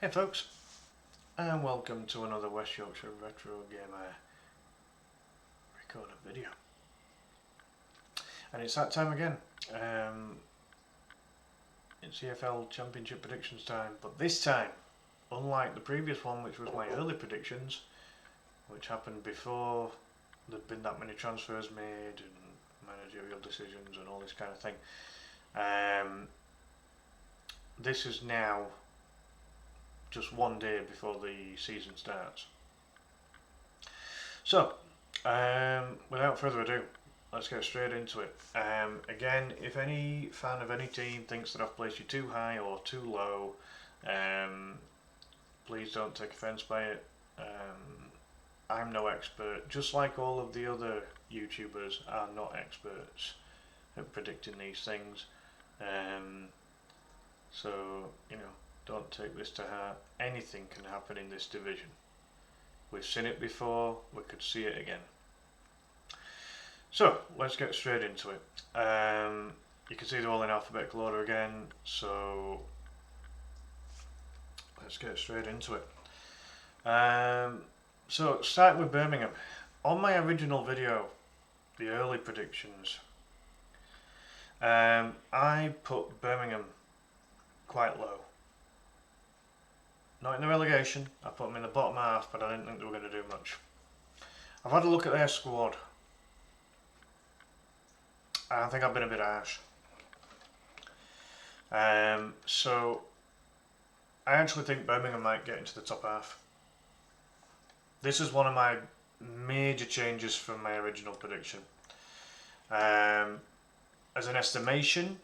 Hey folks, and welcome to another West Yorkshire Retro Gamer recorded video. And it's that time again. It's EFL Championship predictions time, but this time, unlike the previous one, which was my early predictions, which happened before there'd been that many transfers made and managerial decisions and all this kind of thing, this is now just one day before the season starts. So, without further ado, let's get straight into it. Again, if any fan of any team thinks that I've placed you too high or too low, please don't take offence by it. I'm no expert, just like all of the other YouTubers are not experts at predicting these things. So, don't take this to heart. Anything can happen in this division. We've seen it before, we could see it again. So, let's get straight into it. You can see they're all in alphabetical order again, so let's get straight into it. So, starting with Birmingham. On my original video, the early predictions, I put Birmingham quite low. Not in the relegation, I put them in the bottom half, but I didn't think they were going to do much. I've had a look at their squad. I think I've been a bit harsh. So I actually think Birmingham might get into the top half. This is one of my major changes from my original prediction. As an estimation,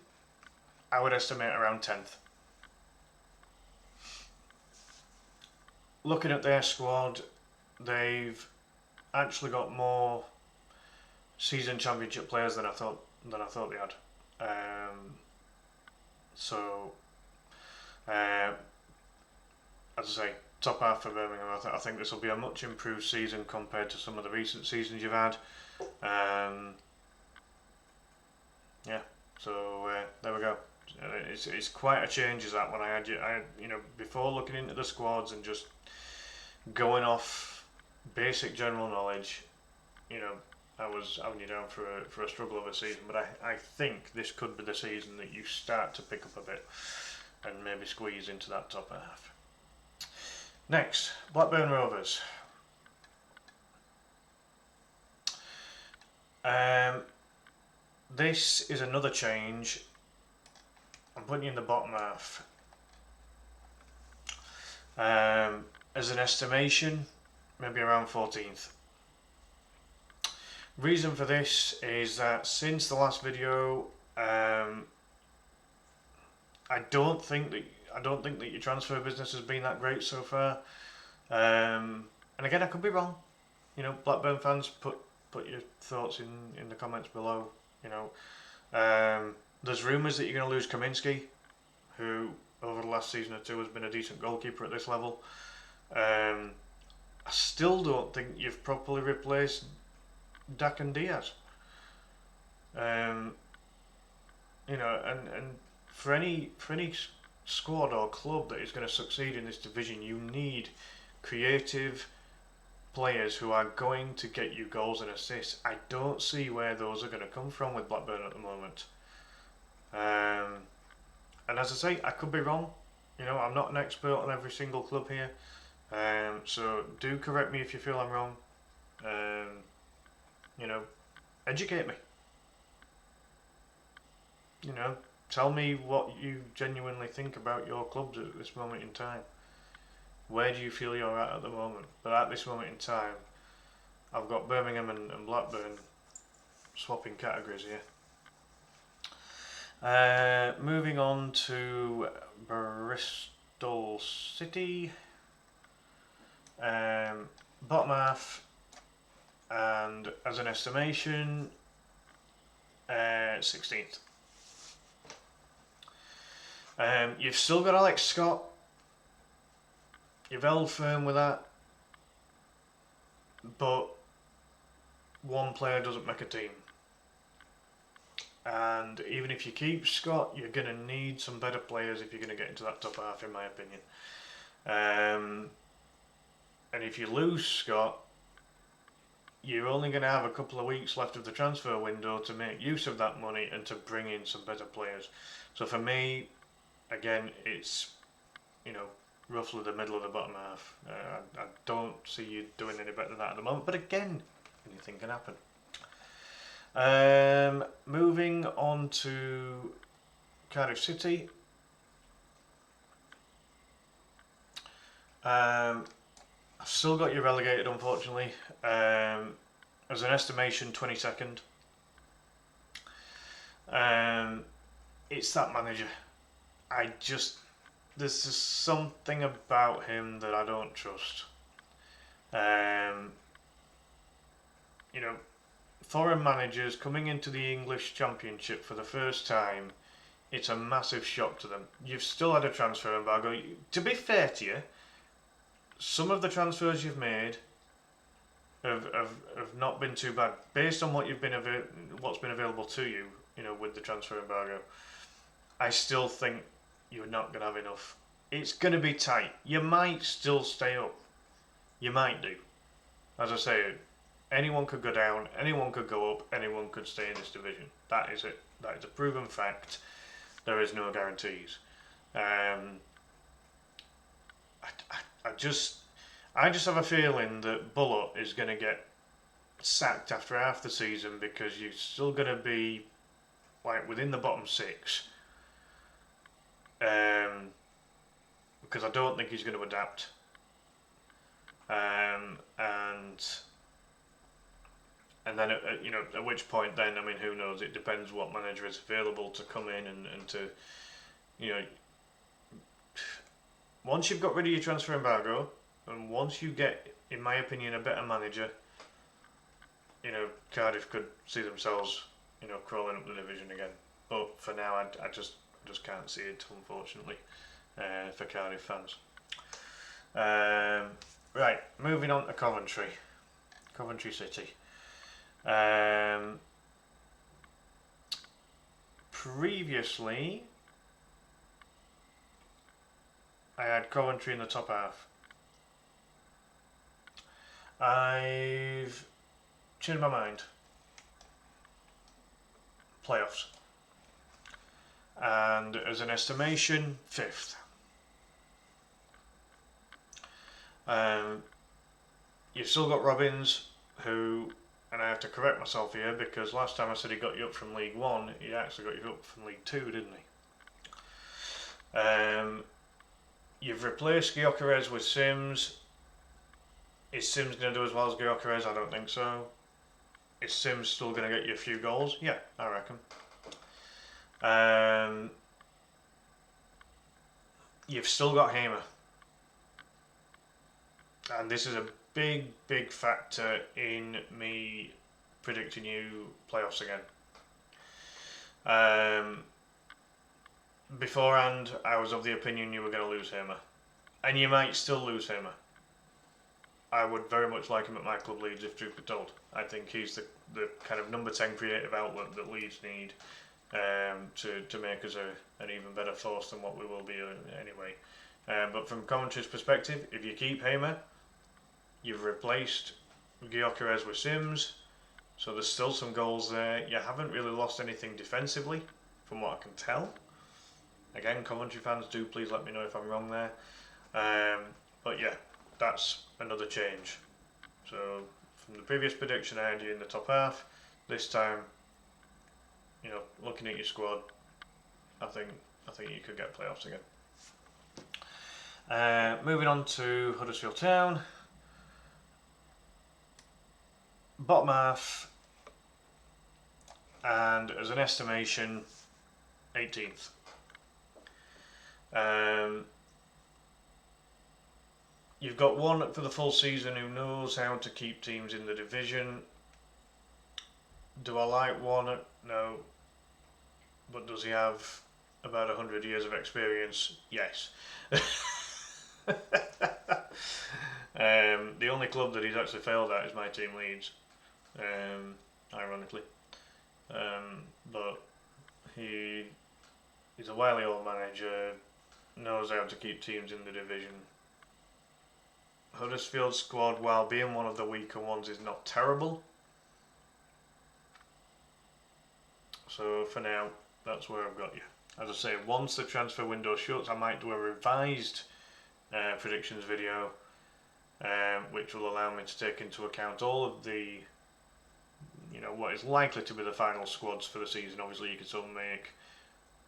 I would estimate around 10th. Looking at their squad, they've actually got more season championship players than I thought they had. As I say, top half for Birmingham. I think this will be a much improved season compared to some of the recent seasons you've had. There we go. It's quite a change, is that, when I had before looking into the squads and just going off basic general knowledge, I was having you down for a struggle of a season, but I think this could be the season that you start to pick up a bit and maybe squeeze into that top half. Next, Blackburn Rovers. This is another change. I'm putting you in the bottom half. As an estimation, maybe around 14th. Reason for this is that since the last video, I don't think that your transfer business has been that great so far. And again, I could be wrong. Blackburn fans, put your thoughts in the comments below. There's rumours that you're going to lose Kaminski, who over the last season or two has been a decent goalkeeper at this level. I still don't think you've properly replaced Dak and Diaz. And for any squad or club that is going to succeed in this division, you need creative players who are going to get you goals and assists. I don't see where those are going to come from with Blackburn at the moment. And as I say, I could be wrong. I'm not an expert on every single club here. So do correct me if you feel I'm wrong. Educate me. Tell me what you genuinely think about your clubs at this moment in time. Where do you feel you're at the moment? But at this moment in time, I've got Birmingham and Blackburn swapping categories here. Moving on to Bristol City. Bottom half, and as an estimation, 16th. You've still got Alex Scott. You've held firm with that, but one player doesn't make a team. And even if you keep Scott, you're going to need some better players if you're going to get into that top half, in my opinion. And if you lose Scott, you're only going to have a couple of weeks left of the transfer window to make use of that money and to bring in some better players. So for me, again, it's, roughly the middle of the bottom half. I don't see you doing any better than that at the moment, but again, anything can happen. Moving on to Cardiff City. I've still got you relegated, unfortunately. As an estimation, 22nd. It's that manager. There's just something about him that I don't trust. Foreign managers coming into the English Championship for the first time, it's a massive shock to them. You've still had a transfer embargo. To be fair to you, some of the transfers you've made have not been too bad based on what's been available to you. With the transfer embargo, I still think you're not going to have enough. It's going to be tight. You might still stay up. You might do. As I say, anyone could go down, anyone could go up, anyone could stay in this division. That is it. That is a proven fact. There is no guarantees. I just have a feeling that Bullock is going to get sacked after half the season because you're still going to be within the bottom six. Because I don't think he's going to adapt. And then at which point then, who knows? It depends what manager is available to come in and to, once you've got rid of your transfer embargo, and once you get, in my opinion, a better manager, Cardiff could see themselves, crawling up the division again. But for now, I just can't see it, unfortunately, for Cardiff fans. Right, moving on to Coventry City. Previously, I had Coventry in the top half. I've changed my mind. Playoffs. And as an estimation, 5th. You've still got Robbins, who, and I have to correct myself here because last time I said he got you up from League 1, he actually got you up from League 2, didn't he? You've replaced Gyökeres with Sims. Is Sims going to do as well as Gyökeres? I don't think so. Is Sims still going to get you a few goals? Yeah, I reckon. You've still got Hamer. And this is a big factor in me predicting you playoffs again. Beforehand, I was of the opinion you were going to lose Hamer. And you might still lose Hamer. I would very much like him at my club, Leeds, if truth be told. I think he's the kind of number 10 creative outlet that Leeds need to make us an even better force than what we will be anyway. But from Coventry's perspective, if you keep Hamer, you've replaced Gyökeres with Sims, so there's still some goals there. You haven't really lost anything defensively, from what I can tell. Again, Coventry fans, do please let me know if I'm wrong there. But yeah, that's another change. So from the previous prediction, I had you in the top half. This time, looking at your squad, I think you could get playoffs again. Moving on to Huddersfield Town. Bottom half, and as an estimation, 18th. You've got one for the full season who knows how to keep teams in the division. Do I like one? No. But does he have about 100 years of experience? Yes. The only club that he's actually failed at is my team, Leeds. Ironically. But he's a wily old manager, knows how to keep teams in the division. Huddersfield's squad, while being one of the weaker ones, is not terrible. So for now, that's where I've got you. As I say, once the transfer window shuts, I might do a revised predictions video, which will allow me to take into account all of the, what is likely to be the final squads for the season. Obviously, you can still make,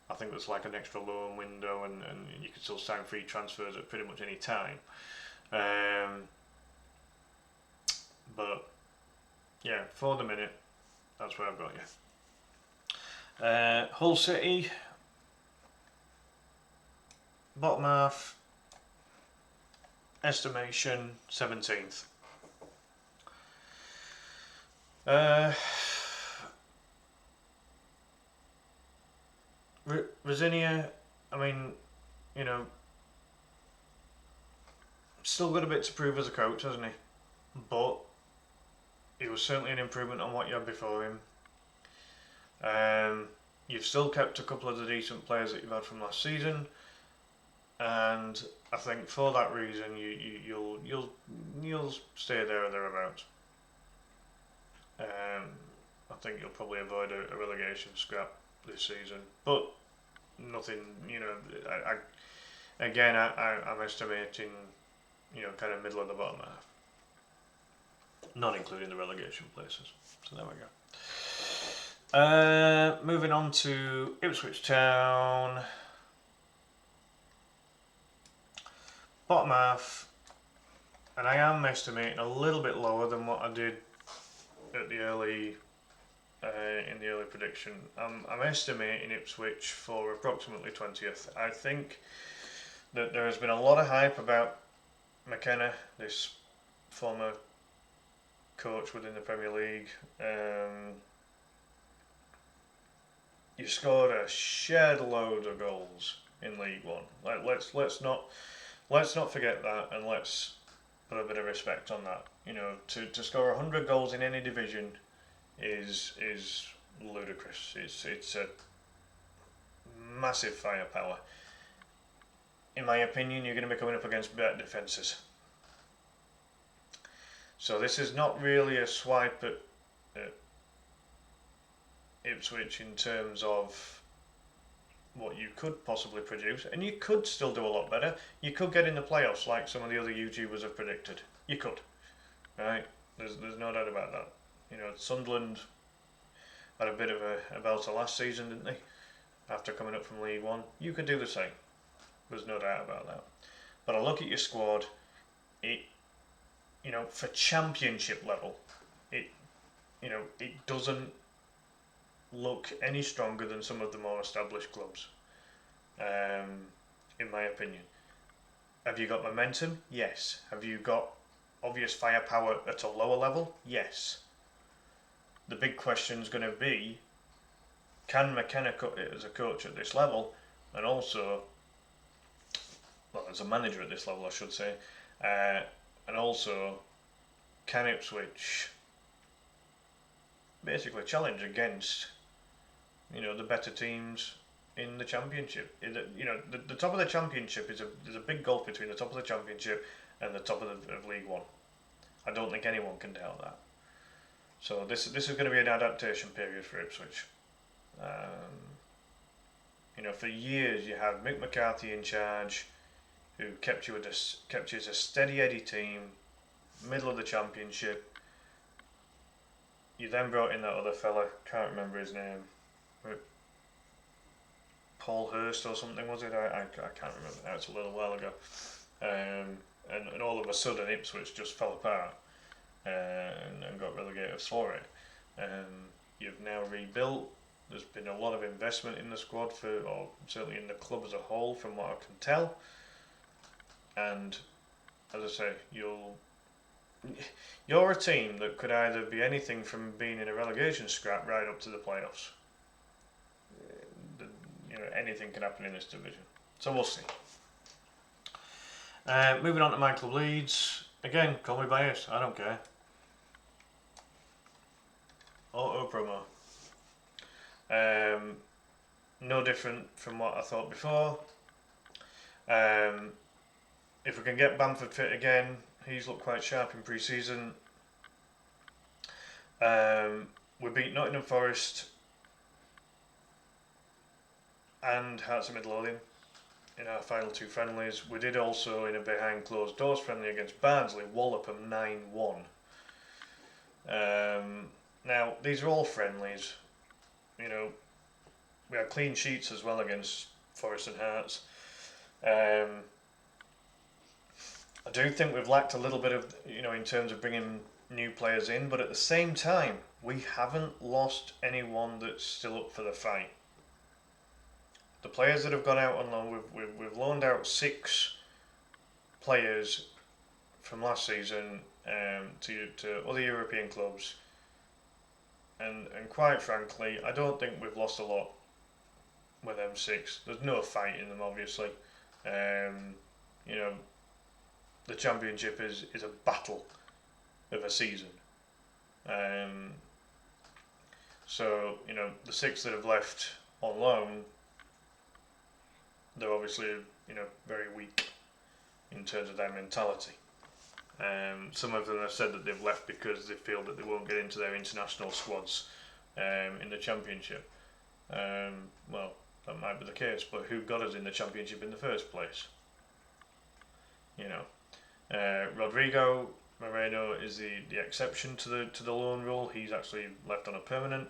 I think there's like an extra loan window, and you can still sign free transfers at pretty much any time. But yeah, for the minute, that's where I've got you. Hull City, bottom half, estimation 17th. Rosinia, I mean, still got a bit to prove as a coach, hasn't he? But it was certainly an improvement on what you had before him. You've still kept a couple of the decent players that you've had from last season, and I think for that reason you'll stay there or thereabouts. I think you'll probably avoid a relegation scrap this season, but nothing. I'm estimating, kind of middle of the bottom half, not including the relegation places. So there we go. Moving on to Ipswich Town. Bottom half, and I am estimating a little bit lower than what I did at the early in the early prediction. I'm estimating Ipswich for approximately 20th. I think that there has been a lot of hype about McKenna, this former coach within the Premier League. You scored a shed load of goals in League One. Let's not forget that, and let's put a bit of respect on that. To score 100 goals in any division is ludicrous. It's a massive firepower. In my opinion, you're going to be coming up against better defences. So this is not really a swipe at Ipswich in terms of what you could possibly produce, and you could still do a lot better. You could get in the playoffs like some of the other YouTubers have predicted. You could, right? There's no doubt about that. Sunderland had a bit of a belter last season, didn't they? After coming up from League One, you could do the same. There's no doubt about that. But I look at your squad. For Championship level, it doesn't look any stronger than some of the more established clubs, in my opinion. Have you got momentum? Yes. Have you got obvious firepower at a lower level? Yes. The big question is going to be, can McKenna cut it as a coach at this level, and also, as a manager at this level I should say, and also, can Ipswich basically challenge against the better teams in the Championship? The top of the Championship there's a big gulf between the top of the Championship and the top of League One. I don't think anyone can doubt that. So this is going to be an adaptation period for Ipswich. For years you had Mick McCarthy in charge, who kept you as a steady Eddie team, middle of the Championship. You then brought in that other fella, can't remember his name, Paul Hurst or something, was it? I can't remember now, it's a little while ago. And all of a sudden Ipswich just fell apart and got relegated for it. You've now rebuilt. There's been a lot of investment in the squad, or certainly in the club as a whole, from what I can tell. And as I say, you're a team that could either be anything from being in a relegation scrap right up to the playoffs. Anything can happen in this division. So we'll see. Moving on to my club, Leeds. Again, call me biased, I don't care. Auto promo. No different from what I thought before. If we can get Bamford fit again, He's looked quite sharp in pre-season. We beat Nottingham Forest and Hearts of Midlothian in our final two friendlies. We did also, in a behind closed doors friendly against Barnsley, wallop them 9-1. Now, these are all friendlies. You know, we had clean sheets as well against Forest and Hearts. I do think we've lacked a little bit of, in terms of bringing new players in, but at the same time, we haven't lost anyone that's still up for the fight. The players that have gone out on loan, we've loaned out 6 players from last season to other European clubs, and quite frankly, I don't think we've lost a lot with them 6. There's no fight in them, obviously. The Championship is a battle of a season. So, the 6 that have left on loan, they're obviously, very weak in terms of their mentality. Some of them have said that they've left because they feel that they won't get into their international squads in the Championship. Well, that might be the case, but who got us in the Championship in the first place? Rodrigo Moreno is the exception to the loan rule. He's actually left on a permanent.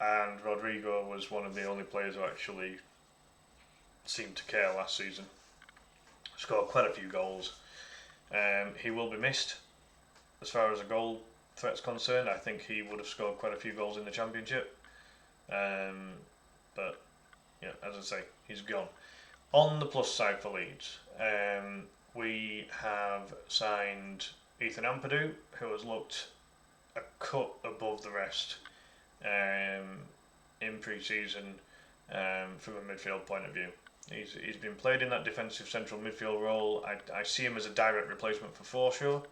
And Rodrigo was one of the only players who actually seemed to care last season. Scored quite a few goals. He will be missed as far as a goal threat's concerned. I think he would have scored quite a few goals in the Championship. But, as I say, he's gone. On the plus side for Leeds, we have signed Ethan Ampadu, who has looked a cut above the rest in pre-season from a midfield point of view. He's been played in that defensive central midfield role. I see him as a direct replacement for Forshaw.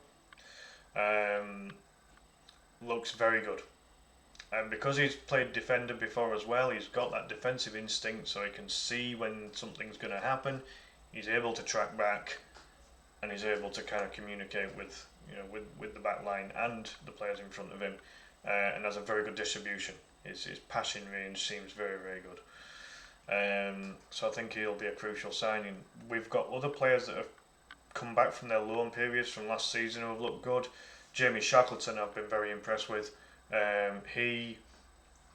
Looks very good. And because he's played defender before as well, he's got that defensive instinct, so he can see when something's going to happen. He's able to track back, and he's able to kind of communicate with the back line and the players in front of him, and has a very good distribution. His passing range seems very, very good. So I think he'll be a crucial signing. We've got other players that have come back from their loan periods from last season who have looked good. Jamie Shackleton I've been very impressed with. He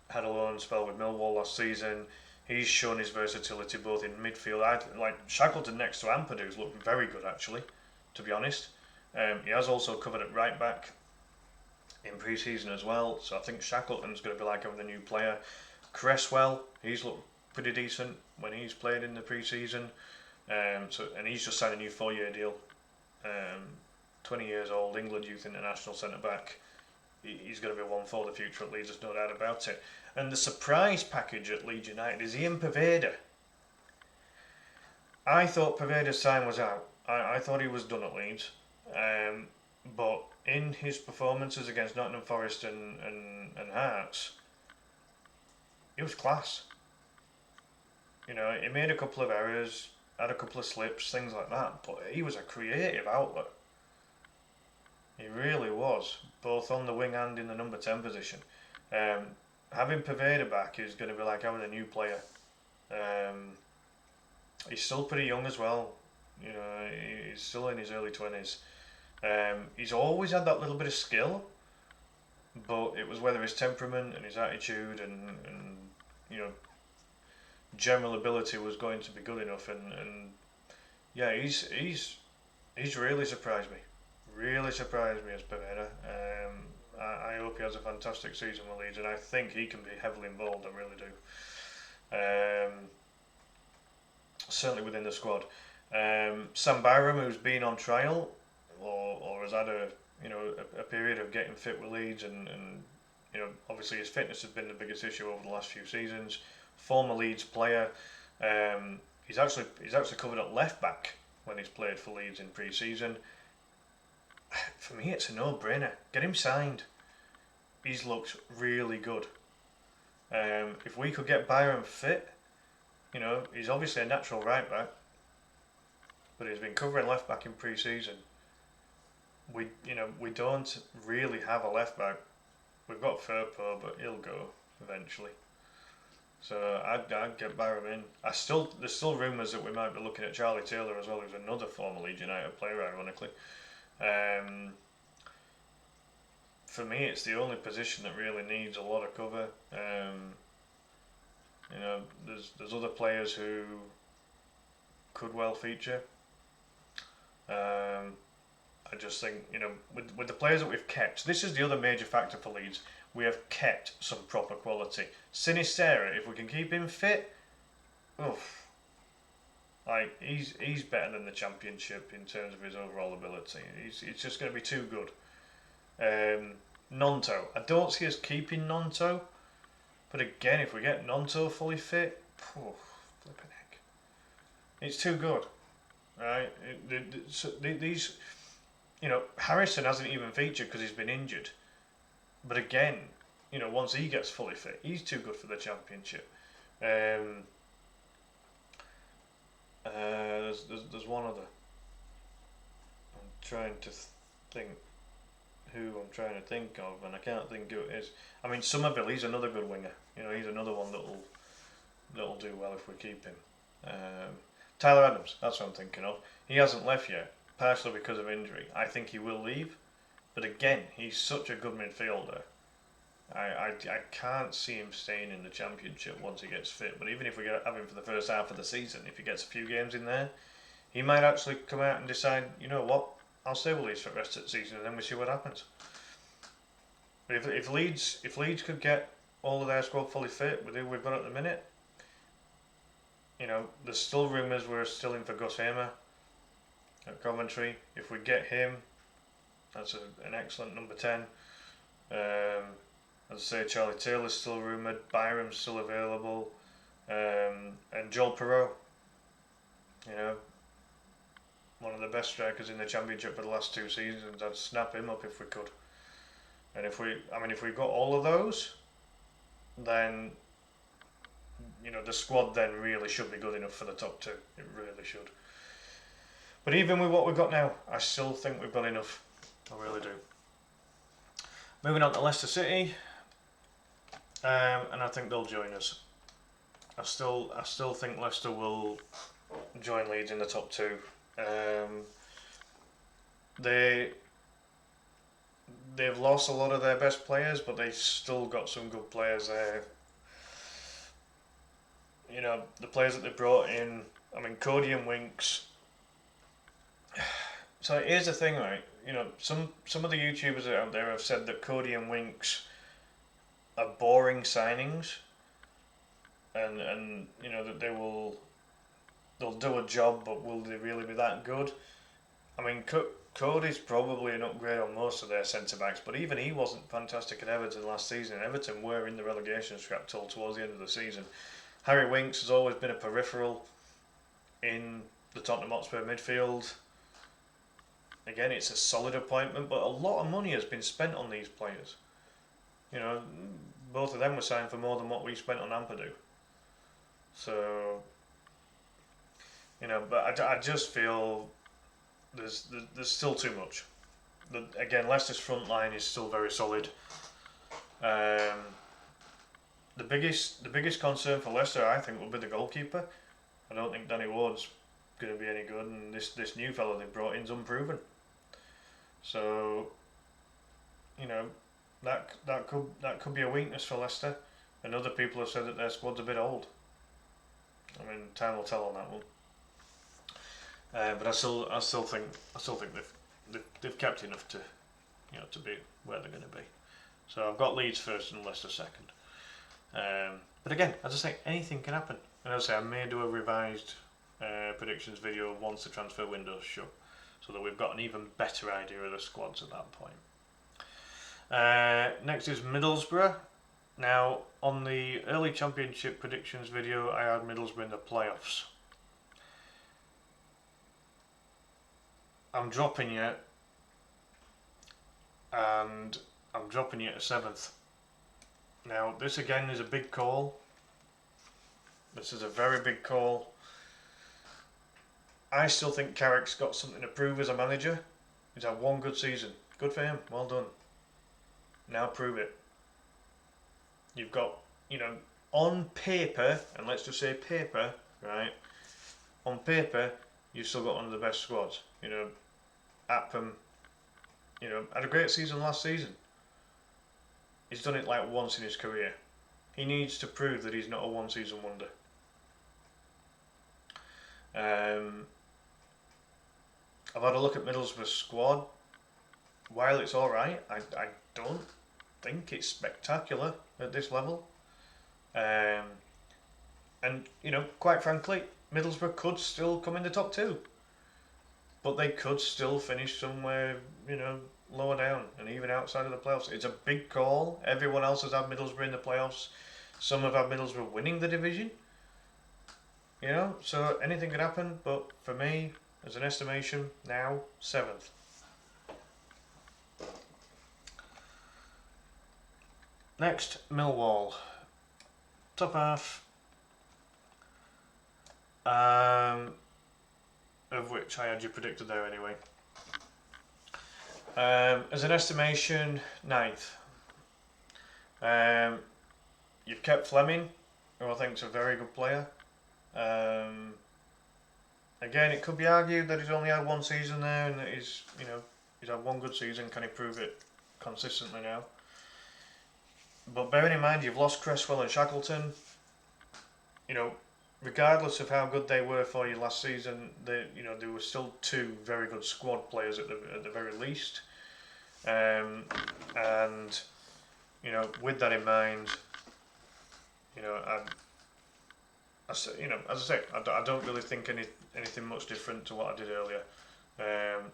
had a loan spell with Millwall last season. He's shown his versatility both in midfield. Like Shackleton next to Ampadu's looked very good, actually, to be honest. He has also covered at right back in pre-season as well, so I think Shackleton's going to be like having a new player. Cresswell, he's looked pretty decent when he's played in the pre-season. And he's just signed a new 4-year deal. 20 years old, England Youth International centre-back. He's going to be one for the future at Leeds, there's no doubt about it. And the surprise package at Leeds United is Ian Poveda. I thought Poveda's time was out. I thought he was done at Leeds. But in his performances against Nottingham Forest and Hearts, he was class. He made a couple of errors, had a couple of slips, things like that, but he was a creative outlet. He really was, both on the wing and in the number 10 position. Having Poveda back is going to be like having a new player. He's still pretty young as well. He's still in his early 20s. He's always had that little bit of skill, but it was whether his temperament and his attitude and general ability was going to be good enough. And yeah, he's really surprised me. Really surprised me as Poveda. I hope he has a fantastic season with Leeds, and I think he can be heavily involved. I really do. Certainly within the squad. Sam Byram, who's been on trial or has had a period of getting fit with Leeds, and obviously his fitness has been the biggest issue over the last few seasons. Former Leeds player. He's actually covered at left back when he's played for Leeds in pre-season. For me, it's a no-brainer. Get him signed. He's looked really good. If we could get Byram fit, he's obviously a natural right back. but he's been covering left back in pre-season. We don't really have a left back. We've got Firpo, but he'll go eventually. So I'd get Barham in. There's still rumours that we might be looking at Charlie Taylor as well, who's another former Leeds United player, ironically. For me, it's the only position that really needs a lot of cover. There's other players who could well feature. I just think, with the players that we've kept, this is the other major factor for Leeds. We have kept some proper quality. Sinisterra, if we can keep him fit, he's better than the Championship in terms of his overall ability. He's just going to be too good. Nonto, I don't see us keeping Nonto, but again, if we get Nonto fully fit, flipping heck, it's too good, right? These, Harrison hasn't even featured because he's been injured. But again, once he gets fully fit, he's too good for the Championship. There's one other. I'm trying to think who I'm trying to think of, and I can't think who it is. I mean, Somerville, he's another good winger. He's another one that'll do well if we keep him. Tyler Adams, that's what I'm thinking of. He hasn't left yet, partially because of injury. I think he will leave. But again, he's such a good midfielder. I can't see him staying in the Championship once he gets fit. But even if we have him for the first half of the season, if he gets a few games in there, he might actually come out and decide, you know what, I'll stay with Leeds for the rest of the season, and then we see what happens. But if Leeds could get all of their squad fully fit with who we've got at the minute, there's still rumours we're still in for Gus Hamer at Coventry. If we get him, that's an excellent number 10. As I say, Charlie Taylor's still rumoured, Byram's still available, and Joel Perreault. One of the best strikers in the Championship for the last 2 seasons. I'd snap him up if we could. And if we've got all of those, then the squad then really should be good enough for the top 2. It really should. But even with what we've got now, I still think we've got enough. I really do. Moving on to Leicester City, and I think they'll join us. I still think Leicester will join Leeds in the top 2. They've lost a lot of their best players, but they've still got some good players there. The players that they brought in. I mean, Cody and Winks. So here's the thing, right? Some of the YouTubers out there have said that Cody and Winks are boring signings, and that they'll do a job, but will they really be that good? I mean, Cody's probably an upgrade on most of their centre backs, but even he wasn't fantastic at Everton last season. Everton were in the relegation scrap till towards the end of the season. Harry Winks has always been a peripheral in the Tottenham Hotspur midfield. Again, it's a solid appointment, but a lot of money has been spent on these players. Both of them were signed for more than what we spent on Ampadu. So, but I just feel there's still too much. Again, Leicester's front line is still very solid. The biggest concern for Leicester, I think, will be the goalkeeper. I don't think Danny Ward's going to be any good, and this new fellow they brought in is unproven. So, that could be a weakness for Leicester. And other people have said that their squad's a bit old. I mean, time will tell on that one. But I still think they've kept enough to be where they're going to be. So I've got Leeds first and Leicester second. But again, as I say, anything can happen. And as I say, I may do a revised predictions video once the transfer window's shut, so that we've got an even better idea of the squads at that point. Next is Middlesbrough. Now, on the early Championship predictions video, I had Middlesbrough in the playoffs. I'm dropping you, and I'm dropping you to 7th. Now, this again is a big call. This is a very big call. I still think Carrick's got something to prove as a manager. He's had one good season. Good for him. Well done. Now prove it. You've got, on paper, and let's just say paper, right? On paper, you've still got one of the best squads. Apham, had a great season last season. He's done it like once in his career. He needs to prove that he's not a one-season wonder. I've had a look at Middlesbrough's squad. While it's alright, I don't think it's spectacular at this level. And, quite frankly, Middlesbrough could still come in the top two. But they could still finish somewhere, lower down and even outside of the playoffs. It's a big call. Everyone else has had Middlesbrough in the playoffs. Some have had Middlesbrough winning the division. So anything could happen. But for me, as an estimation, now 7th. Next, Millwall. Top half. Of which I had you predicted there anyway. As an estimation, 9th. You've kept Fleming, who I think is a very good player. Again, it could be argued that he's only had one season there and that he's had one good season. Can he prove it consistently now? But bearing in mind you've lost Cresswell and Shackleton, regardless of how good they were for you last season, there were still two very good squad players at the very least. And with that in mind, as I say, I don't really think anything much different to what I did earlier.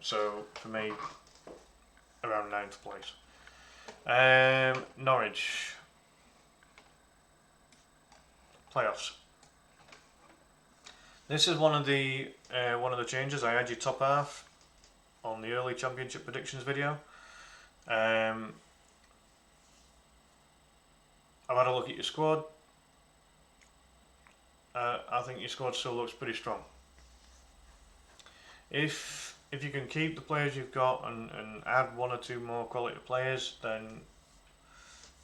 So for me, around 9th place. Norwich playoffs. This is one of the changes. I had your top half on the early championship predictions video. I've had a look at your squad. I think your squad still looks pretty strong. If you can keep the players you've got and add one or two more quality players, then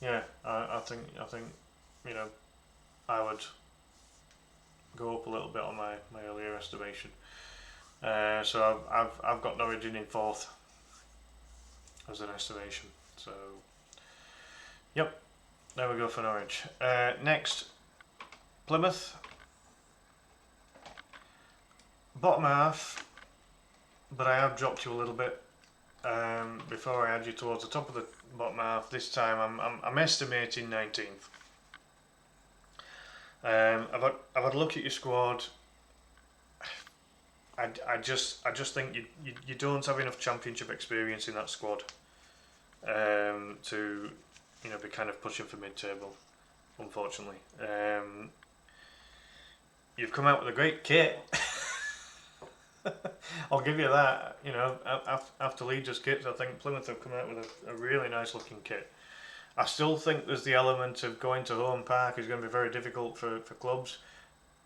yeah, I think I would go up a little bit on my earlier estimation. So I've got Norwich in 4th as an estimation. So yep, there we go for Norwich. Next, Plymouth. Bottom half, but I have dropped you a little bit before I had you towards the top of the bottom half. This time I'm estimating 19th. I've had a look at your squad. I just think you don't have enough championship experience in that squad to be kind of pushing for mid-table, unfortunately. You've come out with a great kit. I'll give you that. After Leeds' kits, I think Plymouth have come out with a really nice looking kit. I still think there's the element of going to home park is going to be very difficult for clubs.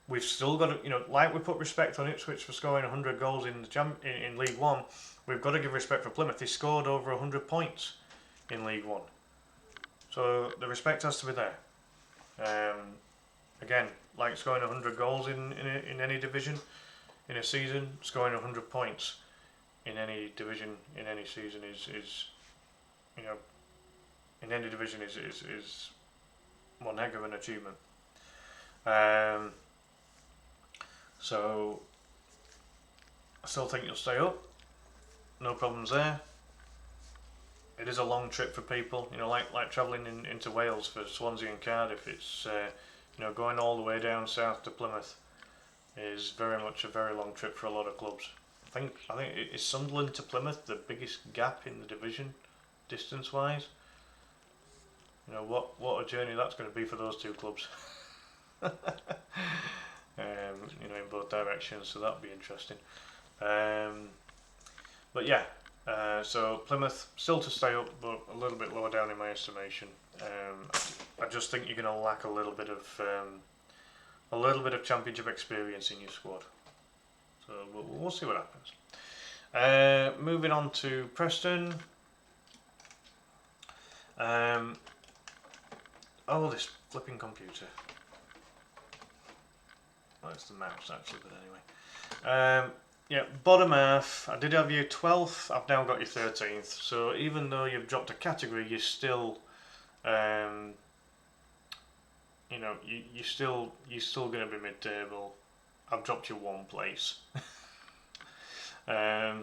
We've still got to, like we put respect on Ipswich for scoring 100 goals in League One, we've got to give respect for Plymouth. They scored over 100 points in League One. So the respect has to be there. Again, like scoring 100 goals in any division in a season, scoring 100 points in any division in any season is in any division is one heck of an achievement. So I still think you'll stay up. No problems there. It is a long trip for people, like travelling into Wales for Swansea and Cardiff. It's going all the way down south to Plymouth is very much a very long trip for a lot of clubs. I think is Sunderland to Plymouth the biggest gap in the division, distance wise. What a journey that's going to be for those two clubs. In both directions, so that'll be interesting. But yeah, so Plymouth still to stay up, but a little bit lower down in my estimation. I just think you're going to lack a little bit of championship experience in your squad. So we'll see what happens. Moving on to Preston. Oh, this flipping computer. Well, it's the mouse actually, but anyway. Yeah, bottom half. I did have you 12th. I've now got you 13th. So even though you've dropped a category, you're still, you know, you're still going to be mid-table. I've dropped you one place. I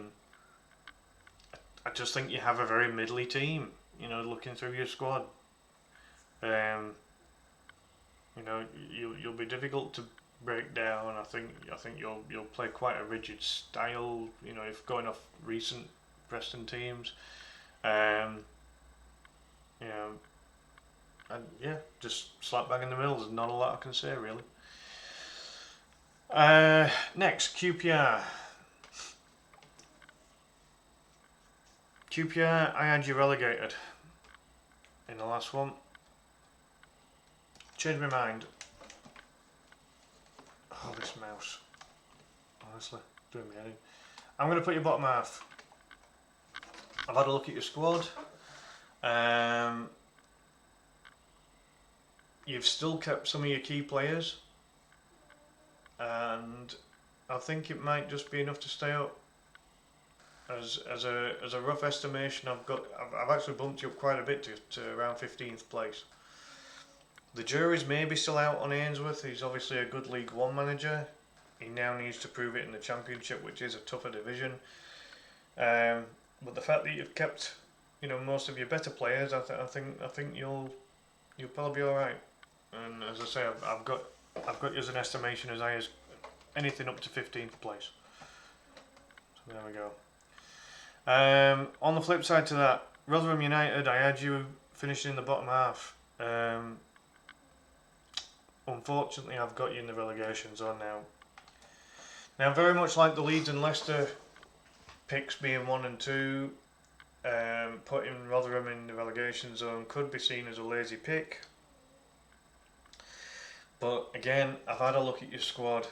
just think you have a very middly team. You know, looking through your squad, you know, you'll be difficult to break down. I think you'll play quite a rigid style. You know, if going off recent Preston teams, you know, and yeah, just slap bang in the middle. There's not a lot I can say really. Next, QPR. QPR, I had you relegated in the last one. Changed my mind. Oh, this mouse. Honestly, doing me head in. I'm going to put you bottom half. I've had a look at your squad. You've still kept some of your key players. And I think it might just be enough to stay up. As a rough estimation, I've actually bumped you up quite a bit to around 15th place. The jury's maybe still out on Ainsworth. He's obviously a good League One manager. He now needs to prove it in the Championship, which is a tougher division. But the fact that you've kept, you know, most of your better players, I think you'll probably be all right. And as I say, I've got you as an estimation as high as anything up to 15th place. So there we go. On the flip side to that, Rotherham United, I had you finishing in the bottom half. Unfortunately, I've got you in the relegation zone now. Now, very much like the Leeds and Leicester picks being 1 and 2, putting Rotherham in the relegation zone could be seen as a lazy pick. But again, I've had a look at your squad.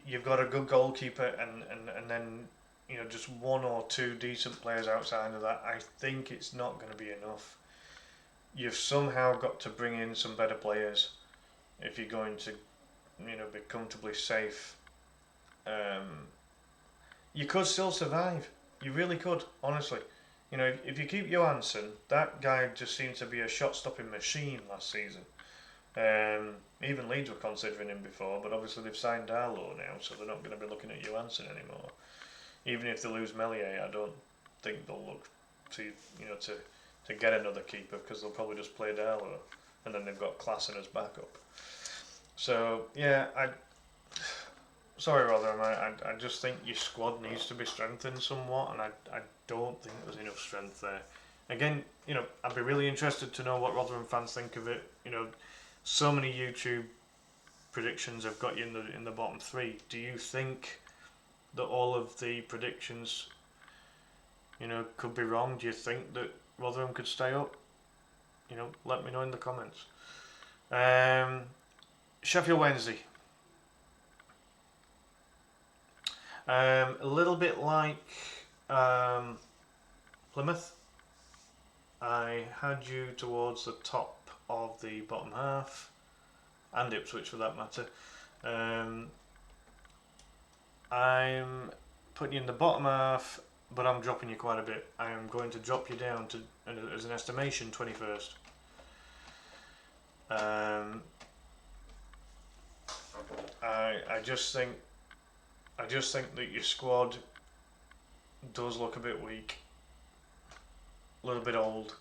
You've got a good goalkeeper and then, you know, just 1 or 2 decent players outside of that. I think it's not going to be enough. You've somehow got to bring in some better players if you're going to, you know, be comfortably safe. You could still survive. You really could, honestly. You know, if you keep Johansson, that guy just seems to be a shot-stopping machine last season. Even Leeds were considering him before, but obviously they've signed Darlow now, so they're not going to be looking at Johansson anymore. Even if they lose Meslier, I don't think they'll look to, you know, to get another keeper, because they'll probably just play Darlow, and then they've got Klassen as backup. So yeah, sorry Rotherham, I just think your squad needs to be strengthened somewhat, and I don't think there's enough strength there. Again, you know, I'd be really interested to know what Rotherham fans think of it. You know, so many YouTube predictions have got you in the bottom 3. Do you think that all of the predictions, you know, could be wrong? Do you think that Rotherham could stay up? You know, let me know in the comments. Sheffield Wednesday. A little bit like Plymouth. I had you towards the top of the bottom half, and Ipswich for that matter. I'm putting you in the bottom half, but I'm dropping you quite a bit. I am going to drop you down to, as an estimation, 21st. I just think that your squad does look a bit weak, a little bit old.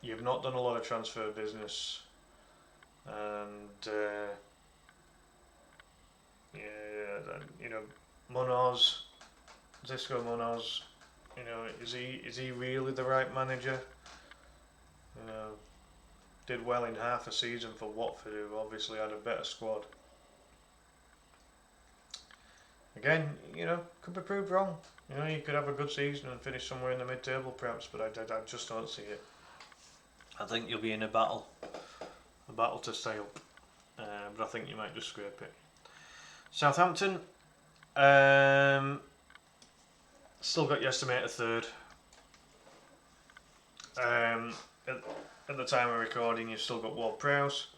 You've not done a lot of transfer business, and you know, Xisco Munoz, you know, is he really the right manager? You know, did well in half a season for Watford, who obviously had a better squad. Again, you know, could be proved wrong. You know, you could have a good season and finish somewhere in the mid-table perhaps, but I just don't see it. I think you'll be in a battle to stay up. but I think you might just scrape it. Southampton, still got your estimated third. At the time of recording, you've still got Ward-Prowse.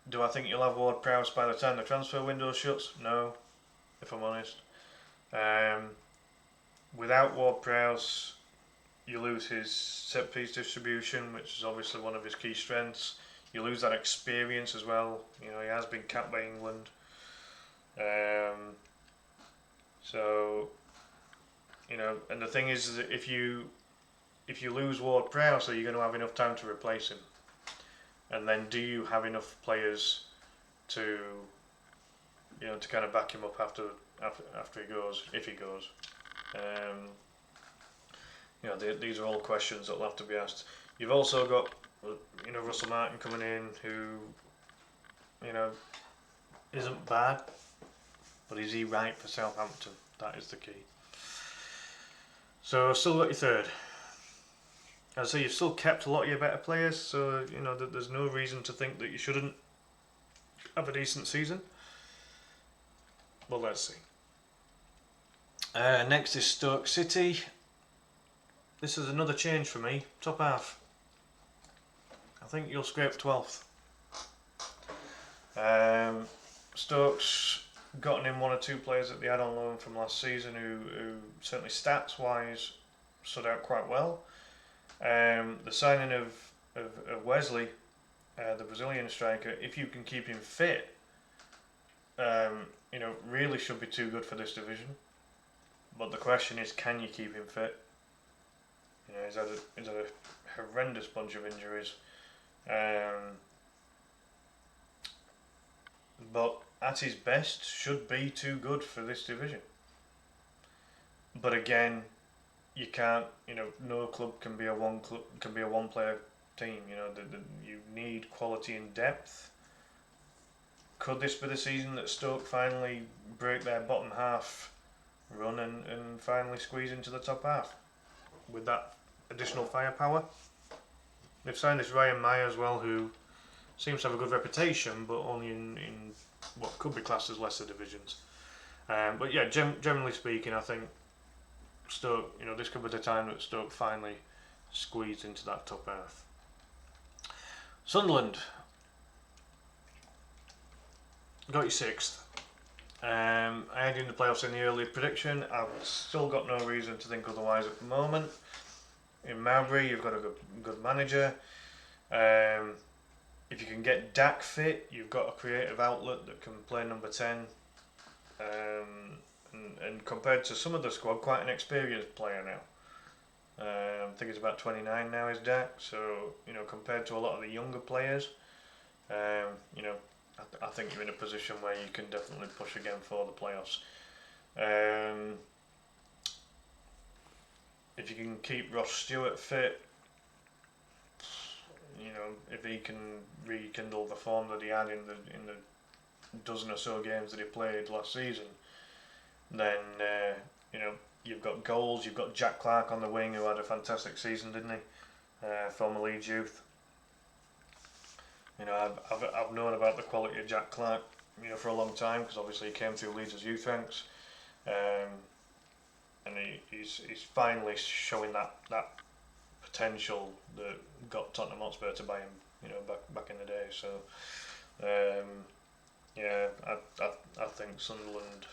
Do I think you'll have Ward-Prowse by the time the transfer window shuts? No, if I'm honest. Without Ward-Prowse, you lose his set-piece distribution, which is obviously one of his key strengths. You lose that experience as well. You know, he has been capped by England. So, you know, and the thing is that if you lose Ward-Prowse, are you going to have enough time to replace him? And then do you have enough players to, you know, to kind of back him up after he goes, if he goes? You know, these are all questions that will have to be asked. You've also got, you know, Russell Martin coming in, who, you know, isn't bad, but is he right for Southampton? That is the key. So still got your third. And so you've still kept a lot of your better players, so you know there's no reason to think that you shouldn't have a decent season. Well, let's see. Next is Stoke City. This is another change for me. Top half. I think you'll scrape 12th. Stoke's gotten in one or two players that they had on loan from last season who certainly stats-wise stood out quite well. The signing of Wesley, the Brazilian striker, if you can keep him fit, you know, really should be too good for this division. But the question is, can you keep him fit? You know, he's had a horrendous bunch of injuries. But at his best, should be too good for this division. But again, you can't. You know, no club can be a one player team. You know, you need quality and depth. Could this be the season that Stoke finally break their bottom half run and finally squeeze into the top half with that additional firepower? They've signed this Ryan Meyer as well, who seems to have a good reputation, but only in what could be classed as lesser divisions. But yeah, generally speaking, I think Stoke, you know, this could be the time that Stoke finally squeeze into that top half. Sunderland got you 6th. I had you in the playoffs in the early prediction. I've still got no reason to think otherwise at the moment. In Mowbray, you've got a good manager. If you can get Dak fit, you've got a creative outlet that can play number 10. And compared to some of the squad, quite an experienced player now. I think he's about 29 now, is Dak. So, you know, compared to a lot of the younger players, you know, I think you're in a position where you can definitely push again for the playoffs. If you can keep Ross Stewart fit, you know, if he can rekindle the form that he had in the dozen or so games that he played last season, then you know, you've got goals. You've got Jack Clark on the wing, who had a fantastic season, didn't he? Former Leeds youth. You know, I've known about the quality of Jack Clark, you know, for a long time, because obviously he came through Leeds' youth ranks, and he's finally showing that potential that got Tottenham Hotspur to buy him, you know, back in the day. So, yeah, I think Sunderland,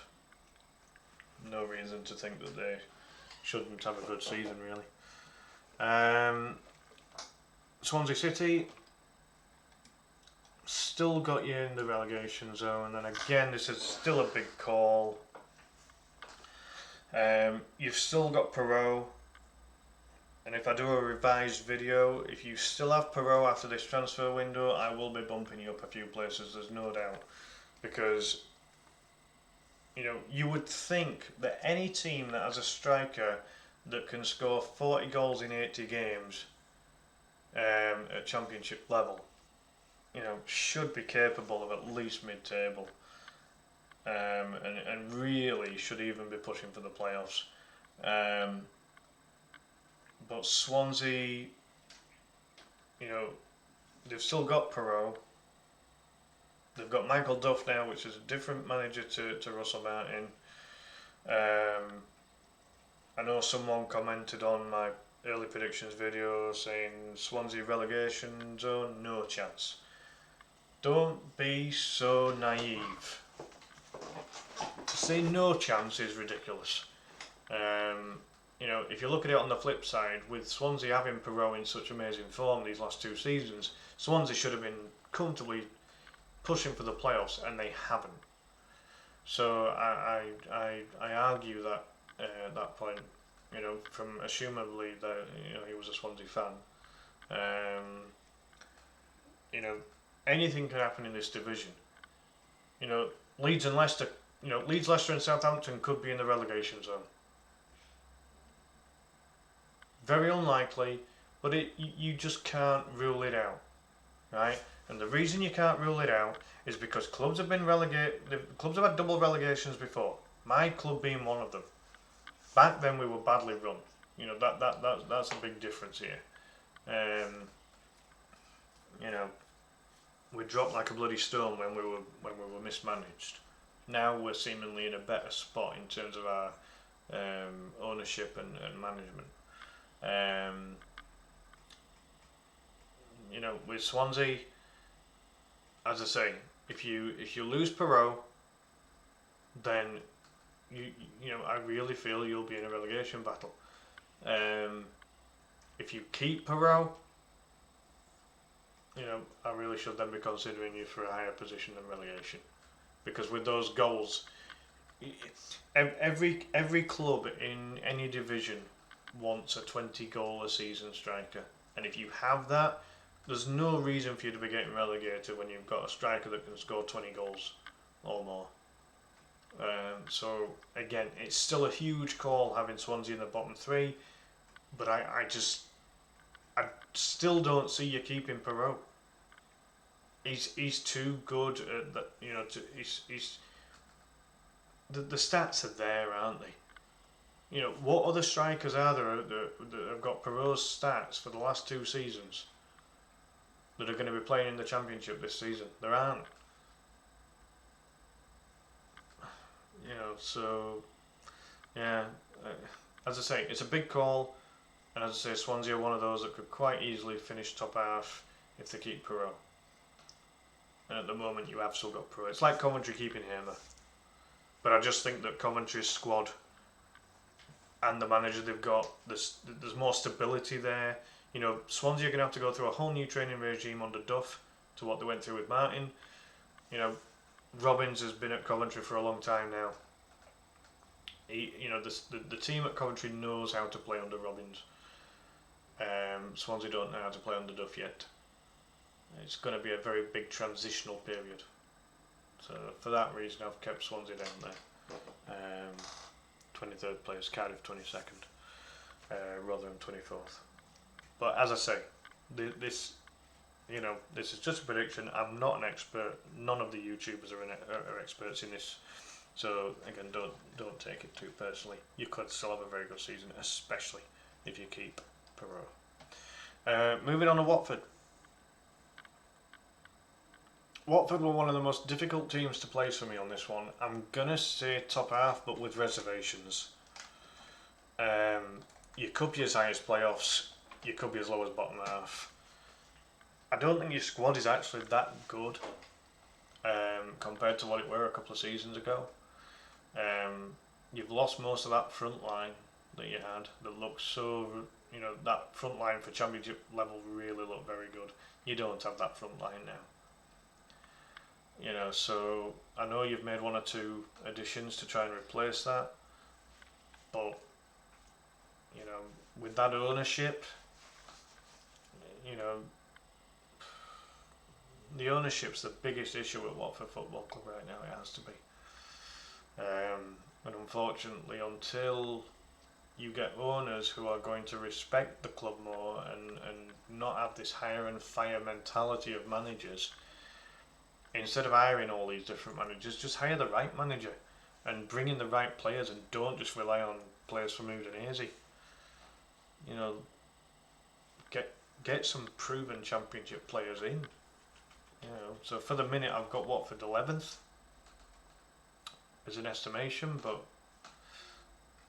no reason to think that they shouldn't have a good season, really. Swansea City still got you in the relegation zone, and again, this is still a big call. You've still got Perot, and if I do a revised video, if you still have Perot after this transfer window, I will be bumping you up a few places, there's no doubt, because, you know, you would think that any team that has a striker that can score 40 goals in 80 games at championship level, you know, should be capable of at least mid-table, and really should even be pushing for the playoffs. But Swansea, you know, they've still got Perot. They've got Michael Duff now, which is a different manager to Russell Martin. I know someone commented on my early predictions video saying Swansea relegation zone, no chance. Don't be so naive. To say no chance is ridiculous. You know, if you look at it on the flip side, with Swansea having Perot in such amazing form these last 2 seasons, Swansea should have been comfortably pushing for the playoffs, and they haven't. So I argue that at that point, you know, from assumably that, you know, he was a Swansea fan. You know, anything can happen in this division. You know, Leeds and Leicester. You know, Leeds, Leicester, and Southampton could be in the relegation zone. Very unlikely, but you just can't rule it out, right? And the reason you can't rule it out is because clubs have been relegated. Clubs have had double relegations before. My club being one of them. Back then we were badly run. You know, that's a big difference here. You know, we dropped like a bloody stone when we were mismanaged. Now we're seemingly in a better spot in terms of our ownership and management. You know, with Swansea, as I say, if you lose Perot, then you know, I really feel you'll be in a relegation battle. If you keep Perot, you know, I really should then be considering you for a higher position than relegation, because with those goals, every club in any division wants a 20 goal a season striker, and if you have that, there's no reason for you to be getting relegated when you've got a striker that can score 20 goals or more. So again, it's still a huge call having Swansea in the bottom 3, but I still don't see you keeping Perot. He's too good at that. You know, he's the stats are there, aren't they? You know, what other strikers are there that have got Perot's stats for the last 2 seasons that are going to be playing in the Championship this season? There aren't. You know, so yeah, as I say, it's a big call, and as I say, Swansea are one of those that could quite easily finish top half if they keep Perot. And at the moment, you have still got Perot. It's like Coventry keeping Hamer, but I just think that Coventry's squad and the manager they've got, there's more stability there. You know, Swansea are going to have to go through a whole new training regime under Duff to what they went through with Martin. You know, Robbins has been at Coventry for a long time now. You know, the team at Coventry knows how to play under Robbins. Swansea don't know how to play under Duff yet. It's going to be a very big transitional period. So for that reason, I've kept Swansea down there. 23rd place, Cardiff 22nd, Rotherham 24th. But as I say, this is just a prediction. I'm not an expert. None of the YouTubers are experts in this. So again, don't take it too personally. You could still have a very good season, especially if you keep Perot. Moving on to Watford. Watford were one of the most difficult teams to place for me on this one. I'm gonna say top half, but with reservations. You could be as high as playoffs. You could be as low as bottom half. I don't think your squad is actually that good compared to what it were a couple of seasons ago. You've lost most of that front line that you had that looked so, you know, that front line for Championship level really looked very good. You don't have that front line now. You know, so I know you've made 1 or 2 additions to try and replace that, but you know, with that ownership, you know, the ownership's the biggest issue at Watford Football Club right now. It has to be, and unfortunately, until you get owners who are going to respect the club more and not have this hire and fire mentality of managers. Instead of hiring all these different managers, just hire the right manager and bring in the right players, and don't just rely on players from Udinese. You know, get some proven championship players in. You know, so for the minute I've got Watford 11th as an estimation, but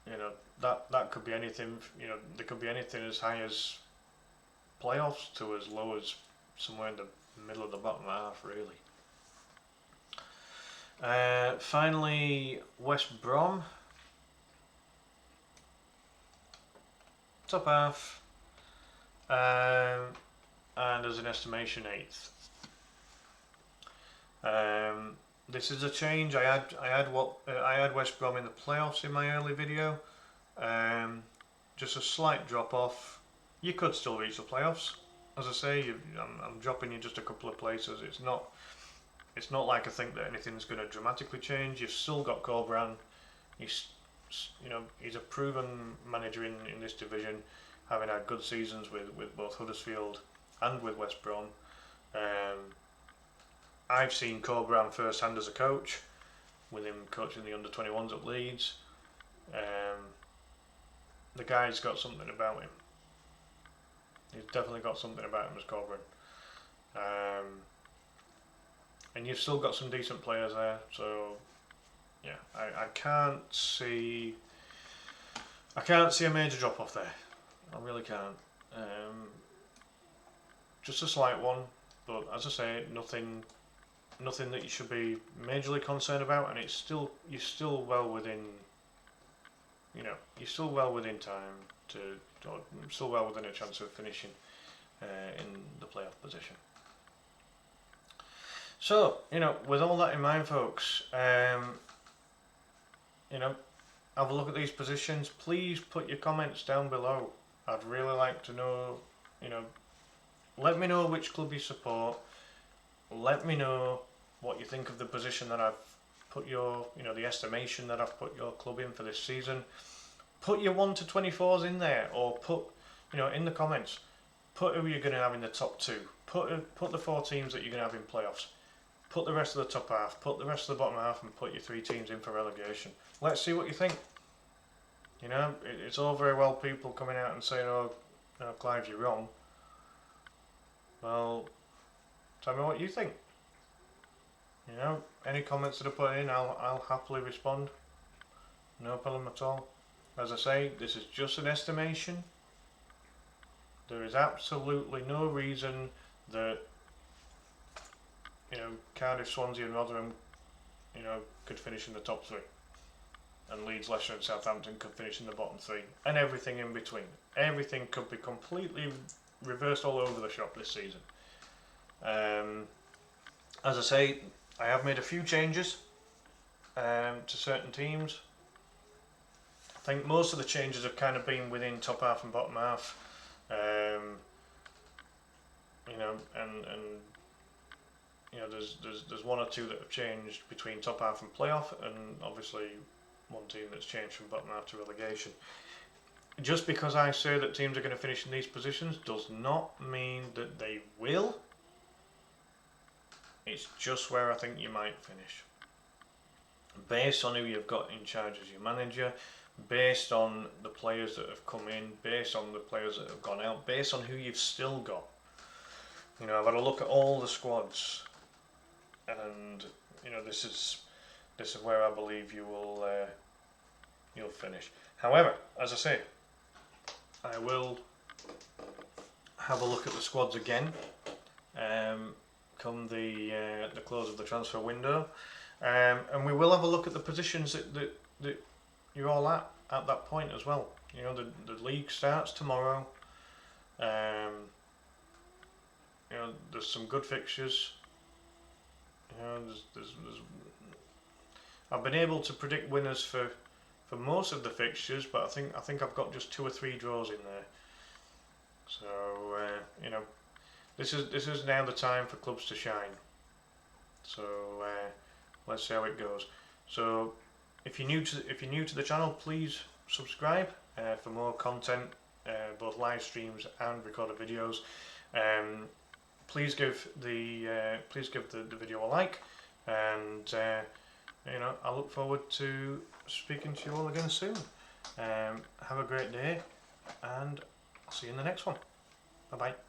you know that could be anything. You know, there could be anything as high as playoffs to as low as somewhere in the middle of the bottom half, really. Finally, West Brom, top half, and as an estimation 8th. This is a change. I had West Brom in the playoffs in my early video. Just a slight drop off. You could still reach the playoffs. As I say, I'm dropping you just a couple of places. It's not like I think that anything's going to dramatically change. You've still got Corberan. He's a proven manager in this division, having had good seasons with both Huddersfield and with West Brom. I've seen Corberan firsthand as a coach, with him coaching the under-21s at Leeds. The guy's got something about him. He's definitely got something about him as Corberan. And you've still got some decent players there, so yeah, I can't see a major drop off there. I really can't. Just a slight one, but as I say, nothing that you should be majorly concerned about, and you're still well within. You know, you're still well within time still well within a chance of finishing in the playoff position. So, you know, with all that in mind, folks, you know, have a look at these positions. Please put your comments down below. I'd really like to know, you know, let me know which club you support. Let me know what you think of the position that I've put the estimation that I've put your club in for this season. Put your 1 to 24s in there, or put, you know, in the comments, put who you're going to have in the top 2. Put the 4 teams that you're going to have in playoffs. Put the rest of the top half, put the rest of the bottom half, and put your 3 teams in for relegation. Let's see what you think. You know, it's all very well people coming out and saying, oh, no, Clive, you're wrong. Well, tell me what you think. You know, any comments that are put in, I'll happily respond. No problem at all. As I say, this is just an estimation. There is absolutely no reason that, you know, Cardiff, Swansea and Rotherham, you know, could finish in the top 3. And Leeds, Leicester and Southampton could finish in the bottom 3. And everything in between. Everything could be completely reversed all over the shop this season. As I say, I have made a few changes to certain teams. I think most of the changes have kind of been within top half and bottom half. You know, and you know, there's 1 or 2 that have changed between top half and playoff, and obviously 1 team that's changed from bottom half to relegation. Just because I say that teams are going to finish in these positions does not mean that they will. It's just where I think you might finish. Based on who you've got in charge as your manager, based on the players that have come in, based on the players that have gone out, based on who you've still got. You know, I've had a look at all the squads, and you know, this is where I believe you'll finish. However, as I say, I will have a look at the squads again come the close of the transfer window, and we will have a look at the positions that you're all at that point as well. You know, the league starts tomorrow. You know, there's some good fixtures. You know, there's I've been able to predict winners for most of the fixtures, but I think I've got just 2 or 3 draws in there. So you know, this is now the time for clubs to shine. So let's see how it goes. So if you're new to the channel, please subscribe for more content, both live streams and recorded videos. Please give the video a like, and you know, I look forward to speaking to you all again soon. Have a great day, and I'll see you in the next one. Bye bye.